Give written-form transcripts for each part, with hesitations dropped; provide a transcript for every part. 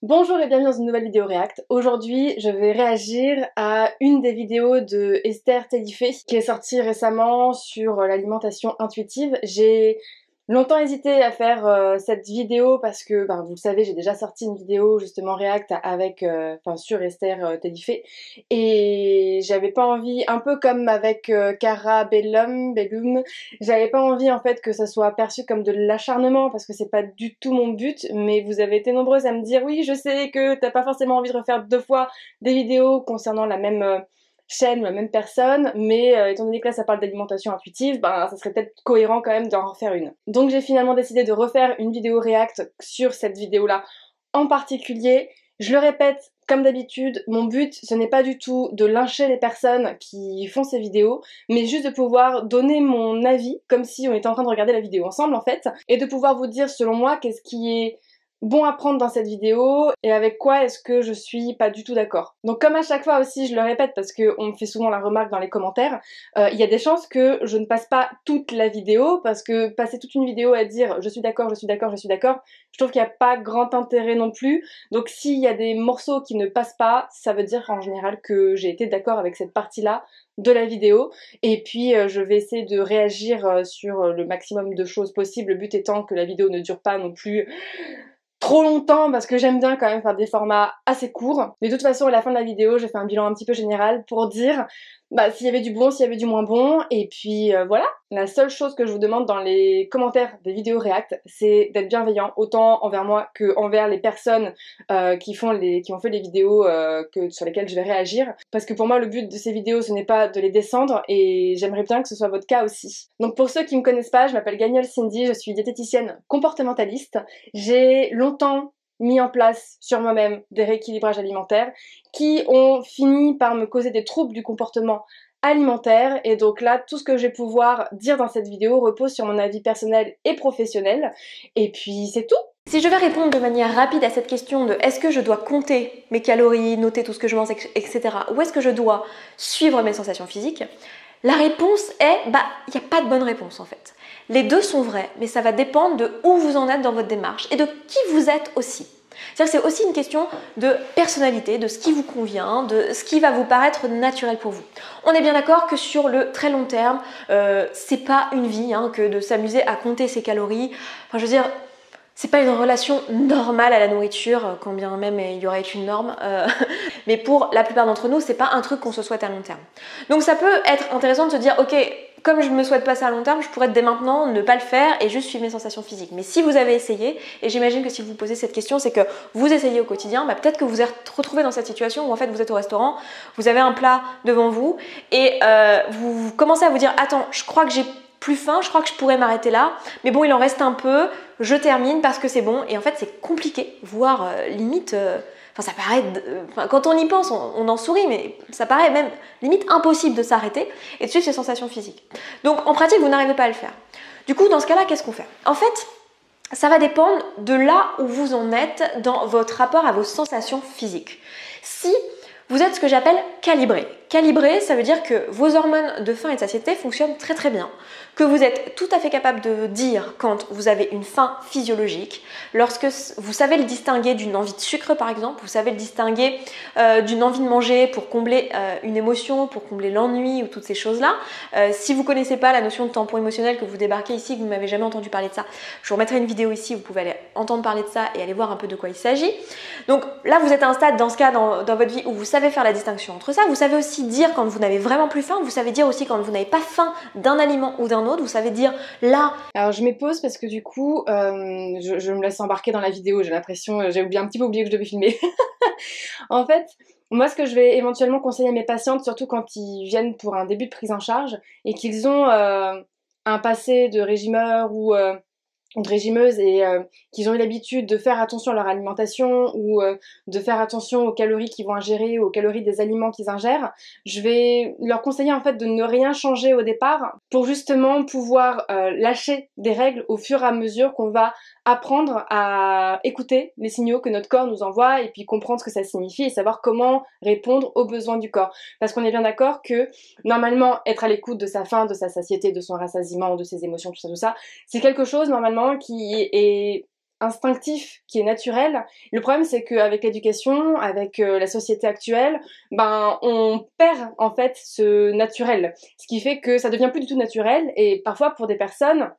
Bonjour et bienvenue dans une nouvelle vidéo React. Aujourd'hui, je vais réagir à une des vidéos de Esther Télifé qui est sortie récemment sur l'alimentation intuitive. J'ai longtemps hésité à faire cette vidéo parce que, vous le savez, j'ai déjà sorti une vidéo justement React avec, sur Esther Télifé et j'avais pas envie, un peu comme avec Cara Bellum, j'avais pas envie en fait que ça soit perçu comme de l'acharnement parce que c'est pas du tout mon but, mais vous avez été nombreuses à me dire oui, je sais que t'as pas forcément envie de refaire deux fois des vidéos concernant la même chaîne ou la même personne, mais étant donné que là ça parle d'alimentation intuitive, ça serait peut-être cohérent quand même d'en refaire une. Donc j'ai finalement décidé de refaire une vidéo React sur cette vidéo-là en particulier. Je le répète, comme d'habitude, mon but, ce n'est pas du tout de lyncher les personnes qui font ces vidéos, mais juste de pouvoir donner mon avis, comme si on était en train de regarder la vidéo ensemble en fait, et de pouvoir vous dire selon moi qu'est-ce qui est bon à prendre dans cette vidéo et avec quoi est-ce que je suis pas du tout d'accord. Donc comme à chaque fois aussi je le répète parce qu'on me fait souvent la remarque dans les commentaires, il y a des chances que je ne passe pas toute la vidéo parce que passer toute une vidéo à dire je suis d'accord, je suis d'accord, je suis d'accord, je trouve qu'il n'y a pas grand intérêt non plus. Donc s'il y a des morceaux qui ne passent pas, ça veut dire en général que j'ai été d'accord avec cette partie-là de la vidéo, et puis je vais essayer de réagir sur le maximum de choses possibles, le but étant que la vidéo ne dure pas non plus trop longtemps parce que j'aime bien quand même faire des formats assez courts. Mais de toute façon à la fin de la vidéo je fais un bilan un petit peu général pour dire s'il y avait du bon, s'il y avait du moins bon, et puis voilà. La seule chose que je vous demande dans les commentaires des vidéos React, c'est d'être bienveillant, autant envers moi que envers les personnes qui ont fait les vidéos sur lesquelles je vais réagir. Parce que pour moi le but de ces vidéos ce n'est pas de les descendre, et j'aimerais bien que ce soit votre cas aussi. Donc pour ceux qui me connaissent pas, je m'appelle Gagnole Cindy, je suis diététicienne comportementaliste. J'ai longtemps mis en place sur moi-même des rééquilibrages alimentaires qui ont fini par me causer des troubles du comportement alimentaire, et donc là tout ce que je vais pouvoir dire dans cette vidéo repose sur mon avis personnel et professionnel, et puis c'est tout. Si je vais répondre de manière rapide à cette question de est-ce que je dois compter mes calories, noter tout ce que je mange, etc. ou est-ce que je dois suivre mes sensations physiques, la réponse est il n'y a pas de bonne réponse en fait. Les deux sont vrais, mais ça va dépendre de où vous en êtes dans votre démarche et de qui vous êtes aussi. C'est-à-dire que c'est aussi une question de personnalité, de ce qui vous convient, de ce qui va vous paraître naturel pour vous. On est bien d'accord que sur le très long terme, c'est pas une vie que de s'amuser à compter ses calories. Enfin, je veux dire, c'est pas une relation normale à la nourriture, quand bien même il y aurait une norme, mais pour la plupart d'entre nous, c'est pas un truc qu'on se souhaite à long terme. Donc ça peut être intéressant de se dire, ok, comme je me souhaite pas ça à long terme, je pourrais dès maintenant ne pas le faire et juste suivre mes sensations physiques. Mais si vous avez essayé, et j'imagine que si vous vous posez cette question, c'est que vous essayez au quotidien, peut-être que vous êtes retrouvé dans cette situation où en fait vous êtes au restaurant, vous avez un plat devant vous et vous commencez à vous dire, attends, je crois que j'ai plus faim, je crois que je pourrais m'arrêter là, mais bon il en reste un peu, je termine parce que c'est bon, et en fait c'est compliqué, voire limite, ça paraît, quand on y pense on en sourit, mais ça paraît même limite impossible de s'arrêter et de suivre ses sensations physiques. Donc en pratique vous n'arrivez pas à le faire. Du coup dans ce cas-là qu'est-ce qu'on fait? En fait ça va dépendre de là où vous en êtes dans votre rapport à vos sensations physiques. Si vous êtes ce que j'appelle calibré. Calibré, ça veut dire que vos hormones de faim et de satiété fonctionnent très très bien, que vous êtes tout à fait capable de dire quand vous avez une faim physiologique, lorsque vous savez le distinguer d'une envie de sucre par exemple, vous savez le distinguer d'une envie de manger pour combler une émotion, pour combler l'ennui ou toutes ces choses-là. Si vous ne connaissez pas la notion de tampon émotionnel, que vous débarquez ici, que vous ne m'avez jamais entendu parler de ça, je vous remettrai une vidéo ici, vous pouvez aller entendre parler de ça et aller voir un peu de quoi il s'agit. Donc là vous êtes à un stade dans ce cas dans votre vie où vous savez faire la distinction entre ça, vous savez aussi dire quand vous n'avez vraiment plus faim, vous savez dire aussi quand vous n'avez pas faim d'un aliment ou d'un autre, vous savez dire là. Alors je m'épose parce que du coup je me laisse embarquer dans la vidéo, j'ai l'impression, j'ai un petit peu oublié que je devais filmer. En fait, moi ce que je vais éventuellement conseiller à mes patientes, surtout quand ils viennent pour un début de prise en charge et qu'ils ont un passé de régimeur ou de régimeuses, et qu'ils ont eu l'habitude de faire attention à leur alimentation ou de faire attention aux calories qu'ils vont ingérer, aux calories des aliments qu'ils ingèrent, je vais leur conseiller en fait de ne rien changer au départ pour justement pouvoir lâcher des règles au fur et à mesure qu'on va apprendre à écouter les signaux que notre corps nous envoie et puis comprendre ce que ça signifie et savoir comment répondre aux besoins du corps. Parce qu'on est bien d'accord que normalement être à l'écoute de sa faim, de sa satiété, de son rassasiement, de ses émotions, tout ça, c'est quelque chose normalement qui est instinctif, qui est naturel. Le problème, c'est qu'avec l'éducation, avec la société actuelle, ben on perd en fait ce naturel, ce qui fait que ça devient plus du tout naturel. Et parfois pour des personnes,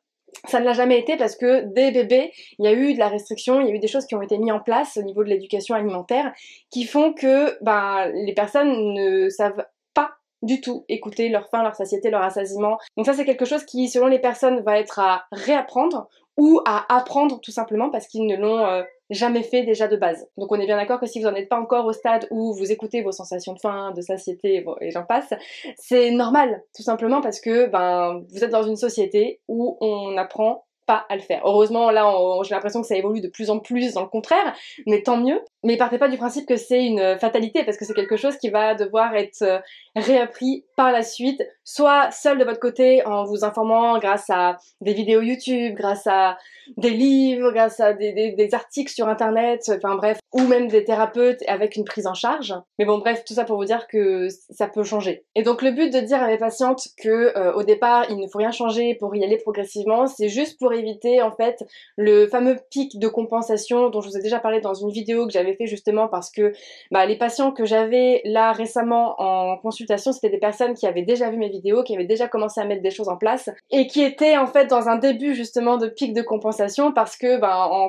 ça ne l'a jamais été parce que dès bébé, il y a eu de la restriction, il y a eu des choses qui ont été mises en place au niveau de l'éducation alimentaire qui font que ben, les personnes ne savent pas du tout écouter leur faim, leur satiété, leur rassasiement. Donc ça c'est quelque chose qui, selon les personnes, va être à réapprendre ou à apprendre tout simplement parce qu'ils ne l'ont jamais fait déjà de base. Donc on est bien d'accord que si vous n'en êtes pas encore au stade où vous écoutez vos sensations de faim, de satiété, bon, et j'en passe, c'est normal, tout simplement parce que ben vous êtes dans une société où on apprend pas à le faire. Heureusement, là, j'ai l'impression que ça évolue de plus en plus dans le contraire, mais tant mieux. Mais partez pas du principe que c'est une fatalité, parce que c'est quelque chose qui va devoir être réappris par la suite, soit seul de votre côté en vous informant grâce à des vidéos YouTube, grâce à des livres, grâce à des articles sur internet, enfin bref, ou même des thérapeutes avec une prise en charge. Mais bon bref, tout ça pour vous dire que ça peut changer. Et donc le but de dire à mes patientes que au départ il ne faut rien changer pour y aller progressivement, c'est juste pour éviter en fait le fameux pic de compensation dont je vous ai déjà parlé dans une vidéo que j'avais fait justement parce que bah, les patients que j'avais là récemment en consultation, c'était des personnes qui avaient déjà vu mes vidéos, qui avaient déjà commencé à mettre des choses en place et qui étaient en fait dans un début justement de pic de compensation parce que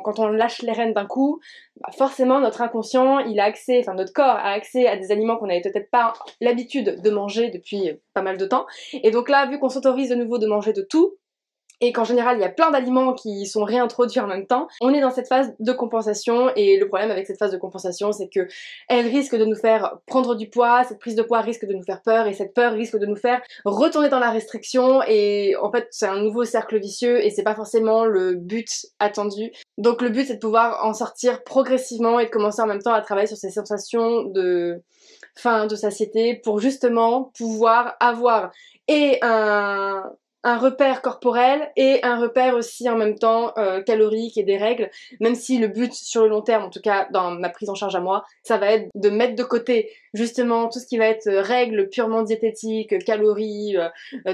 quand on lâche les rênes d'un coup, bah, forcément notre inconscient il a accès, enfin notre corps a accès à des aliments qu'on n'avait peut-être pas l'habitude de manger depuis pas mal de temps. Et donc là, vu qu'on s'autorise de nouveau de manger de tout, et qu'en général il y a plein d'aliments qui sont réintroduits en même temps, on est dans cette phase de compensation. Et le problème avec cette phase de compensation, c'est que elle risque de nous faire prendre du poids, cette prise de poids risque de nous faire peur, et cette peur risque de nous faire retourner dans la restriction, et en fait c'est un nouveau cercle vicieux et c'est pas forcément le but attendu. Donc le but c'est de pouvoir en sortir progressivement et de commencer en même temps à travailler sur ces sensations de faim, de satiété, pour justement pouvoir avoir et un repère corporel et un repère aussi en même temps calorique et des règles, même si le but sur le long terme, en tout cas dans ma prise en charge à moi, ça va être de mettre de côté justement tout ce qui va être règles purement diététiques, calories,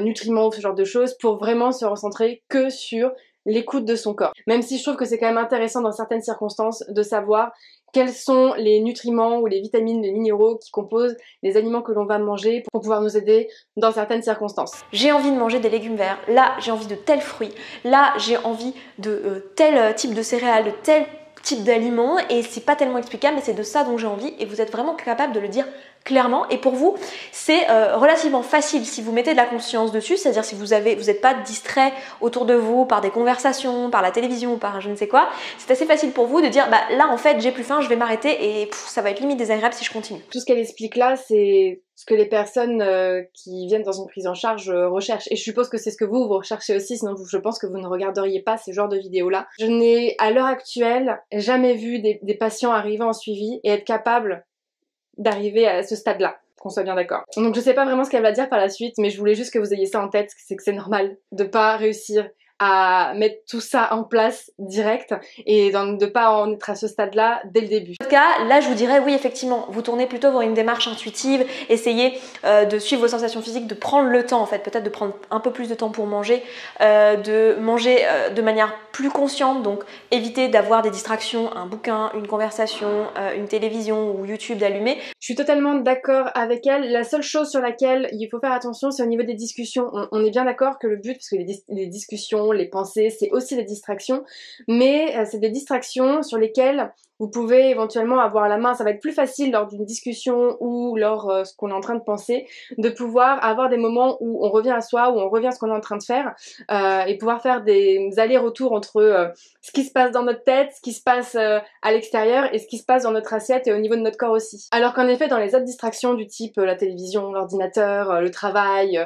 nutriments, ce genre de choses, pour vraiment se recentrer que sur l'écoute de son corps. Même si je trouve que c'est quand même intéressant dans certaines circonstances de savoir quels sont les nutriments ou les vitamines, les minéraux qui composent les aliments que l'on va manger pour pouvoir nous aider dans certaines circonstances. J'ai envie de manger des légumes verts, là j'ai envie de tels fruits, là j'ai envie de tel type de céréales, de tel type d'aliments, et c'est pas tellement explicable mais c'est de ça dont j'ai envie, et vous êtes vraiment capable de le dire clairement. Et pour vous c'est relativement facile si vous mettez de la conscience dessus, c'est-à-dire si vous n'êtes pas distrait autour de vous par des conversations, par la télévision ou par je ne sais quoi, c'est assez facile pour vous de dire bah là en fait j'ai plus faim, je vais m'arrêter, et ça va être limite désagréable si je continue. Tout ce qu'elle explique là, c'est ce que les personnes qui viennent dans une prise en charge recherchent. Et je suppose que c'est ce que vous recherchez aussi, sinon je pense que vous ne regarderiez pas ce genre de vidéos-là. Je n'ai à l'heure actuelle jamais vu des patients arriver en suivi et être capables d'arriver à ce stade-là, qu'on soit bien d'accord. Donc je sais pas vraiment ce qu'elle va dire par la suite, mais je voulais juste que vous ayez ça en tête, c'est que c'est normal de pas réussir à mettre tout ça en place direct et de pas en être à ce stade-là dès le début. En tout cas, là je vous dirais oui effectivement, vous tournez plutôt vers une démarche intuitive, essayez de suivre vos sensations physiques, de prendre le temps en fait, peut-être de prendre un peu plus de temps pour manger, de manger de manière plus consciente, donc éviter d'avoir des distractions, un bouquin, une conversation, une télévision ou YouTube d'allumer. Je suis totalement d'accord avec elle. La seule chose sur laquelle il faut faire attention, c'est au niveau des discussions. On est bien d'accord que le but, parce que les discussions, les pensées, c'est aussi des distractions, mais c'est des distractions sur lesquelles vous pouvez éventuellement avoir la main. Ça va être plus facile lors d'une discussion ou lors ce qu'on est en train de penser, de pouvoir avoir des moments où on revient à soi, où on revient à ce qu'on est en train de faire, et pouvoir faire des allers-retours entre ce qui se passe dans notre tête, ce qui se passe à l'extérieur et ce qui se passe dans notre assiette et au niveau de notre corps aussi. Alors qu'en effet, dans les autres distractions du type la télévision, l'ordinateur, le travail,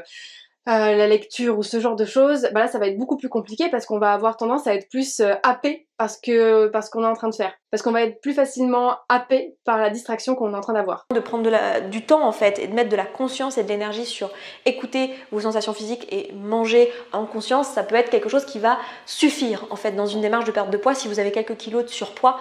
la lecture ou ce genre de choses, bah là ça va être beaucoup plus compliqué parce qu'on va avoir tendance à être plus happé parce qu'on est en train de faire. Parce qu'on va être plus facilement happé par la distraction qu'on est en train d'avoir. De prendre du temps en fait et de mettre de la conscience et de l'énergie sur écouter vos sensations physiques et manger en conscience, ça peut être quelque chose qui va suffire en fait dans une démarche de perte de poids. Si vous avez quelques kilos de surpoids,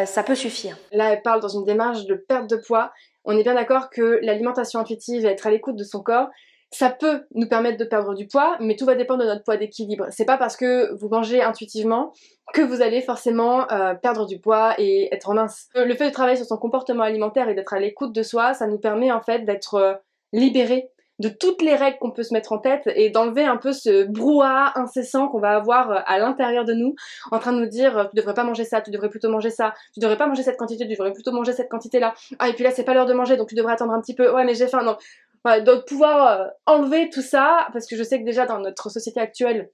ça peut suffire. Là elle parle dans une démarche de perte de poids. On est bien d'accord que l'alimentation intuitive et être à l'écoute de son corps, Ça peut nous permettre de perdre du poids, mais tout va dépendre de notre poids d'équilibre. C'est pas parce que vous mangez intuitivement que vous allez forcément perdre du poids et être mince. Le fait de travailler sur son comportement alimentaire et d'être à l'écoute de soi, ça nous permet en fait d'être libérés de toutes les règles qu'on peut se mettre en tête et d'enlever un peu ce brouhaha incessant qu'on va avoir à l'intérieur de nous, en train de nous dire tu devrais pas manger ça, tu devrais plutôt manger ça, tu devrais pas manger cette quantité, tu devrais plutôt manger cette quantité là. Ah et puis là c'est pas l'heure de manger donc tu devrais attendre un petit peu. Ouais mais j'ai faim. Non. Voilà, donc pouvoir enlever tout ça, parce que je sais que déjà dans notre société actuelle,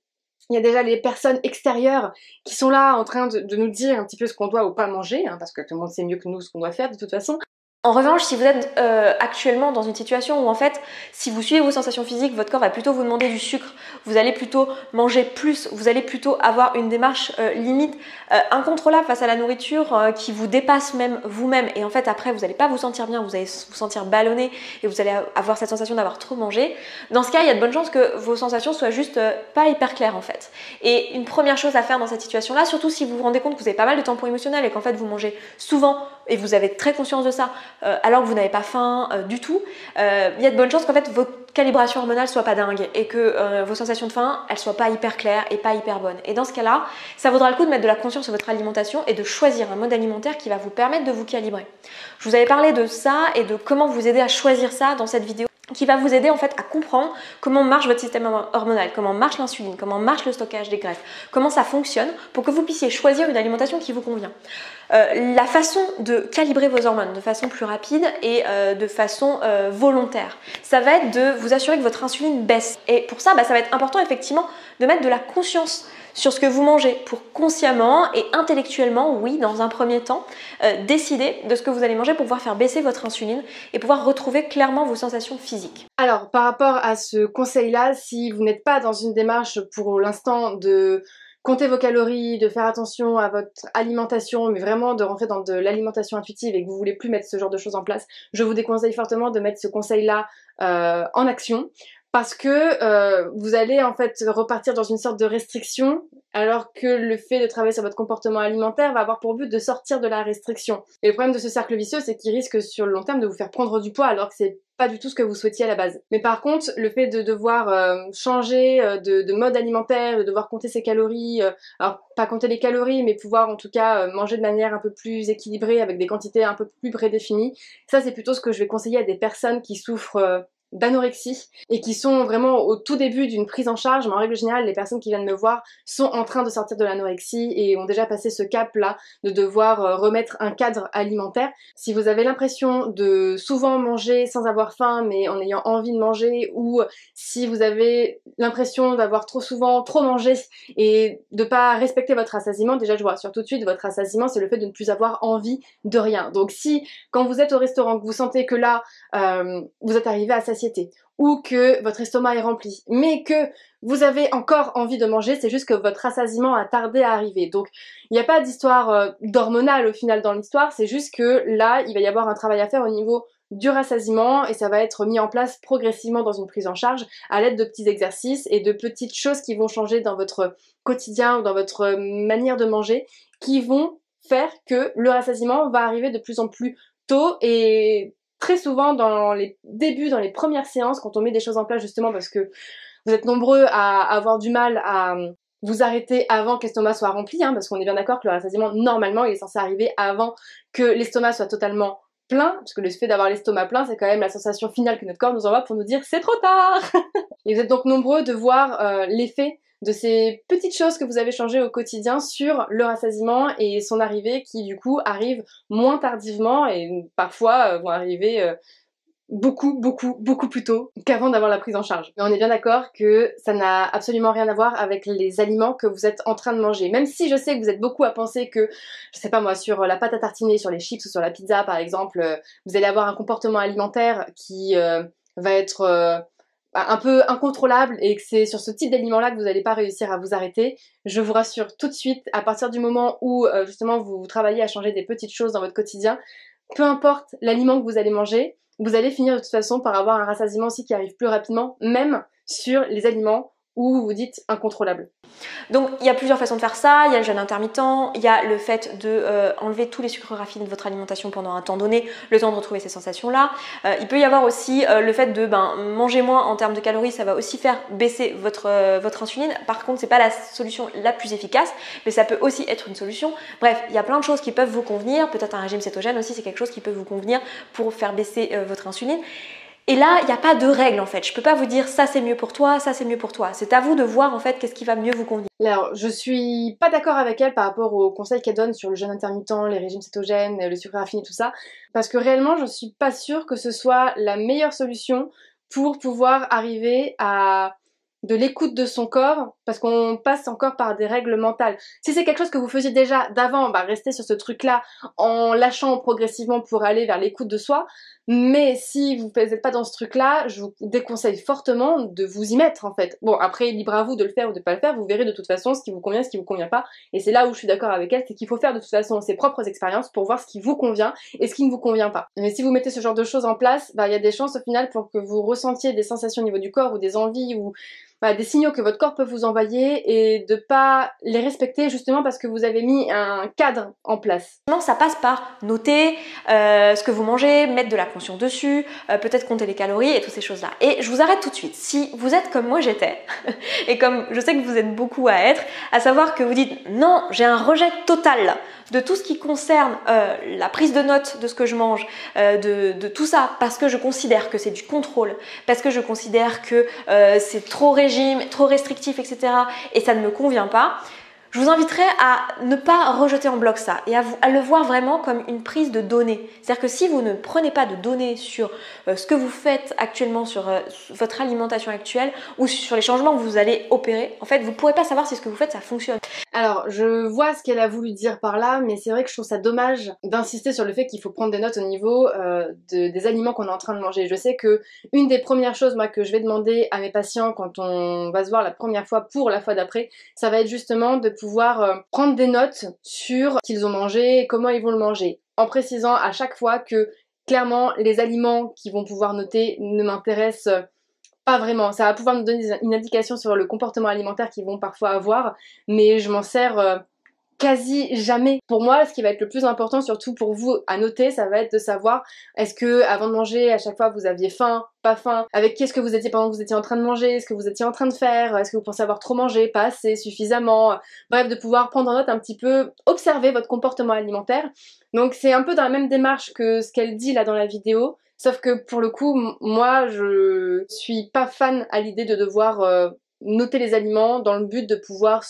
il y a déjà les personnes extérieures qui sont là en train de nous dire un petit peu ce qu'on doit ou pas manger, hein, parce que tout le monde sait mieux que nous ce qu'on doit faire de toute façon. En revanche, si vous êtes actuellement dans une situation où en fait, si vous suivez vos sensations physiques, votre corps va plutôt vous demander du sucre, vous allez plutôt manger plus, vous allez plutôt avoir une démarche limite incontrôlable face à la nourriture qui vous dépasse même vous-même et en fait après vous n'allez pas vous sentir bien, vous allez vous sentir ballonné et vous allez avoir cette sensation d'avoir trop mangé. Dans ce cas, il y a de bonnes chances que vos sensations soient juste pas hyper claires en fait. Et une première chose à faire dans cette situation-là, surtout si vous vous rendez compte que vous avez pas mal de tampons émotionnels et qu'en fait vous mangez souvent et vous avez très conscience de ça, alors que vous n'avez pas faim du tout, il y a de bonnes chances qu'en fait votre calibration hormonale soit pas dingue et que vos sensations de faim elles soient pas hyper claires et pas hyper bonnes. Et dans ce cas-là, ça vaudra le coup de mettre de la conscience sur votre alimentation et de choisir un mode alimentaire qui va vous permettre de vous calibrer. Je vous avais parlé de ça et de comment vous aider à choisir ça dans cette vidéo, qui va vous aider en fait à comprendre comment marche votre système hormonal, comment marche l'insuline, comment marche le stockage des graisses, comment ça fonctionne pour que vous puissiez choisir une alimentation qui vous convient. La façon de calibrer vos hormones de façon plus rapide et de façon volontaire, ça va être de vous assurer que votre insuline baisse. Et pour ça, ça va être important effectivement de mettre de la conscience sur ce que vous mangez pour consciemment et intellectuellement, oui, dans un premier temps, décider de ce que vous allez manger pour pouvoir faire baisser votre insuline et pouvoir retrouver clairement vos sensations physiques. Alors, par rapport à ce conseil-là, si vous n'êtes pas dans une démarche pour l'instant de compter vos calories, de faire attention à votre alimentation, mais vraiment de rentrer dans de l'alimentation intuitive et que vous voulez plus mettre ce genre de choses en place, je vous déconseille fortement de mettre ce conseil-là en action. Parce que vous allez en fait repartir dans une sorte de restriction, alors que le fait de travailler sur votre comportement alimentaire va avoir pour but de sortir de la restriction. Et le problème de ce cercle vicieux, c'est qu'il risque sur le long terme de vous faire prendre du poids, alors que c'est pas du tout ce que vous souhaitiez à la base. Mais par contre, le fait de devoir changer de mode alimentaire, de devoir compter ses calories, alors pas compter les calories, mais pouvoir en tout cas manger de manière un peu plus équilibrée, avec des quantités un peu plus prédéfinies, ça c'est plutôt ce que je vais conseiller à des personnes qui souffrent d'anorexie et qui sont vraiment au tout début d'une prise en charge. Mais en règle générale, les personnes qui viennent me voir sont en train de sortir de l'anorexie et ont déjà passé ce cap là de devoir remettre un cadre alimentaire. Si vous avez l'impression de souvent manger sans avoir faim mais en ayant envie de manger, ou si vous avez l'impression d'avoir trop souvent trop mangé et de pas respecter votre rassasiement, déjà je vois sur tout de suite votre rassasiement c'est le fait de ne plus avoir envie de rien. Donc si quand vous êtes au restaurant que vous sentez que là vous êtes arrivé à satiété ou que votre estomac est rempli, mais que vous avez encore envie de manger, c'est juste que votre rassasiement a tardé à arriver. Donc il n'y a pas d'histoire d'hormonal au final dans l'histoire, c'est juste que là il va y avoir un travail à faire au niveau du rassasiement et ça va être mis en place progressivement dans une prise en charge à l'aide de petits exercices et de petites choses qui vont changer dans votre quotidien ou dans votre manière de manger, qui vont faire que le rassasiement va arriver de plus en plus tôt. Et très souvent dans les débuts, dans les premières séances, quand on met des choses en place justement parce que vous êtes nombreux à avoir du mal à vous arrêter avant que l'estomac soit rempli, hein, parce qu'on est bien d'accord que le rassasiement, normalement, il est censé arriver avant que l'estomac soit totalement plein, parce que le fait d'avoir l'estomac plein, c'est quand même la sensation finale que notre corps nous envoie pour nous dire c'est trop tard. Et vous êtes donc nombreux de voir l'effet de ces petites choses que vous avez changées au quotidien sur le rassasiement et son arrivée qui du coup arrive moins tardivement et parfois vont arriver beaucoup plus tôt qu'avant d'avoir la prise en charge. Mais on est bien d'accord que ça n'a absolument rien à voir avec les aliments que vous êtes en train de manger. Même si je sais que vous êtes beaucoup à penser que, je sais pas moi, sur la pâte à tartiner, sur les chips ou sur la pizza par exemple, vous allez avoir un comportement alimentaire qui va être un peu incontrôlable et que c'est sur ce type d'aliments-là que vous n'allez pas réussir à vous arrêter. Je vous rassure tout de suite, à partir du moment où justement vous travaillez à changer des petites choses dans votre quotidien, peu importe l'aliment que vous allez manger, vous allez finir de toute façon par avoir un rassasiement aussi qui arrive plus rapidement, même sur les aliments ou vous vous dites incontrôlable? Donc il y a plusieurs façons de faire ça, il y a le jeûne intermittent, il y a le fait de enlever tous les sucres raffinés de votre alimentation pendant un temps donné, le temps de retrouver ces sensations-là. Il peut y avoir aussi le fait de manger moins en termes de calories, ça va aussi faire baisser votre insuline. Par contre, c'est pas la solution la plus efficace, mais ça peut aussi être une solution. Bref, il y a plein de choses qui peuvent vous convenir, peut-être un régime cétogène aussi, c'est quelque chose qui peut vous convenir pour faire baisser votre insuline. Et là, il n'y a pas de règle en fait. Je ne peux pas vous dire ça c'est mieux pour toi, ça c'est mieux pour toi. C'est à vous de voir en fait qu'est-ce qui va mieux vous convenir. Alors, je suis pas d'accord avec elle par rapport aux conseils qu'elle donne sur le jeûne intermittent, les régimes cétogènes, le sucre raffiné, tout ça, parce que réellement, je suis pas sûre que ce soit la meilleure solution pour pouvoir arriver à de l'écoute de son corps, parce qu'on passe encore par des règles mentales. Si c'est quelque chose que vous faisiez déjà d'avant, restez sur ce truc-là en lâchant progressivement pour aller vers l'écoute de soi. Mais si vous n'êtes pas dans ce truc-là, je vous déconseille fortement de vous y mettre en fait. Bon, après, libre à vous de le faire ou de pas le faire, vous verrez de toute façon ce qui vous convient, ce qui vous convient pas. Et c'est là où je suis d'accord avec elle, c'est qu'il faut faire de toute façon ses propres expériences pour voir ce qui vous convient et ce qui ne vous convient pas. Mais si vous mettez ce genre de choses en place, il y a des chances au final pour que vous ressentiez des sensations au niveau du corps ou des envies ou des signaux que votre corps peut vous envoyer et de pas les respecter justement parce que vous avez mis un cadre en place. Ça passe par noter ce que vous mangez, mettre de la conscience dessus, peut-être compter les calories et toutes ces choses-là. Et je vous arrête tout de suite. Si vous êtes comme moi j'étais, et comme je sais que vous êtes beaucoup à être, à savoir que vous dites non, j'ai un rejet total de tout ce qui concerne la prise de notes de ce que je mange, de tout ça, parce que je considère que c'est du contrôle, parce que je considère que c'est trop régime, trop restrictif, etc. et ça ne me convient pas. Je vous inviterai à ne pas rejeter en bloc ça et à le voir vraiment comme une prise de données. C'est-à-dire que si vous ne prenez pas de données sur ce que vous faites actuellement, sur votre alimentation actuelle ou sur les changements que vous allez opérer, en fait, vous ne pourrez pas savoir si ce que vous faites, ça fonctionne. Alors, je vois ce qu'elle a voulu dire par là, mais c'est vrai que je trouve ça dommage d'insister sur le fait qu'il faut prendre des notes au niveau des aliments qu'on est en train de manger. Je sais que une des premières choses, moi, que je vais demander à mes patients quand on va se voir la première fois pour la fois d'après, ça va être justement de pouvoir prendre des notes sur ce qu'ils ont mangé et comment ils vont le manger, en précisant à chaque fois que clairement les aliments qu'ils vont pouvoir noter ne m'intéressent pas vraiment. Ça va pouvoir nous donner une indication sur le comportement alimentaire qu'ils vont parfois avoir, mais je m'en sers quasi jamais. Pour moi, ce qui va être le plus important, surtout pour vous à noter, ça va être de savoir est-ce que avant de manger, à chaque fois vous aviez faim, pas faim, avec qui est-ce que vous étiez pendant que vous étiez en train de manger, est-ce que vous étiez en train de faire, est-ce que vous pensez avoir trop mangé, pas assez, suffisamment, bref, de pouvoir prendre en note un petit peu, observer votre comportement alimentaire. Donc c'est un peu dans la même démarche que ce qu'elle dit là dans la vidéo, sauf que pour le coup, moi je suis pas fan à l'idée de devoir noter les aliments dans le but de pouvoir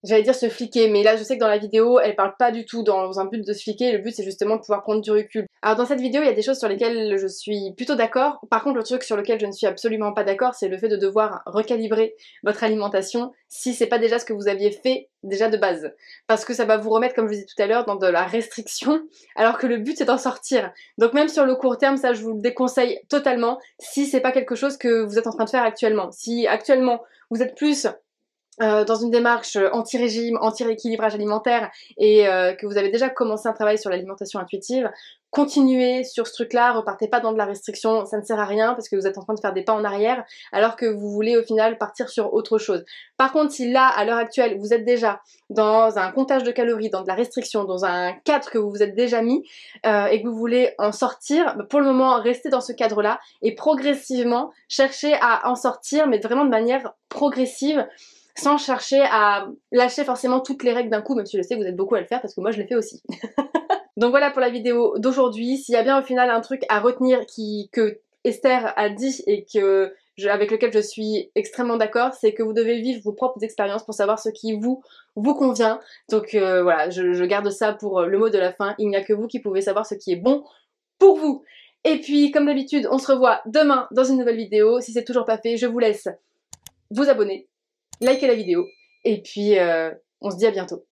j'allais dire se fliquer, mais là je sais que dans la vidéo elle parle pas du tout dans un but de se fliquer, le but c'est justement de pouvoir prendre du recul. Alors dans cette vidéo il y a des choses sur lesquelles je suis plutôt d'accord, par contre le truc sur lequel je ne suis absolument pas d'accord c'est le fait de devoir recalibrer votre alimentation si c'est pas déjà ce que vous aviez fait déjà de base, parce que ça va vous remettre, comme je vous disais tout à l'heure, dans de la restriction alors que le but c'est d'en sortir. Donc même sur le court terme, ça je vous le déconseille totalement si c'est pas quelque chose que vous êtes en train de faire actuellement. Si actuellement vous êtes plus dans une démarche anti-régime, anti-rééquilibrage alimentaire et que vous avez déjà commencé un travail sur l'alimentation intuitive, continuez sur ce truc-là, repartez pas dans de la restriction, ça ne sert à rien parce que vous êtes en train de faire des pas en arrière alors que vous voulez au final partir sur autre chose. Par contre, si là, à l'heure actuelle, vous êtes déjà dans un comptage de calories, dans de la restriction, dans un cadre que vous vous êtes déjà mis et que vous voulez en sortir, pour le moment, restez dans ce cadre-là et progressivement, cherchez à en sortir, mais vraiment de manière progressive, sans chercher à lâcher forcément toutes les règles d'un coup, même si je sais que vous êtes beaucoup à le faire parce que moi je l'ai fait aussi. Donc voilà pour la vidéo d'aujourd'hui. S'il y a bien au final un truc à retenir que Esther a dit et avec lequel je suis extrêmement d'accord, c'est que vous devez vivre vos propres expériences pour savoir ce qui vous convient. Donc voilà, je garde ça pour le mot de la fin. Il n'y a que vous qui pouvez savoir ce qui est bon pour vous. Et puis comme d'habitude, on se revoit demain dans une nouvelle vidéo. Si c'est toujours pas fait, je vous laisse vous abonner, likez la vidéo et puis on se dit à bientôt.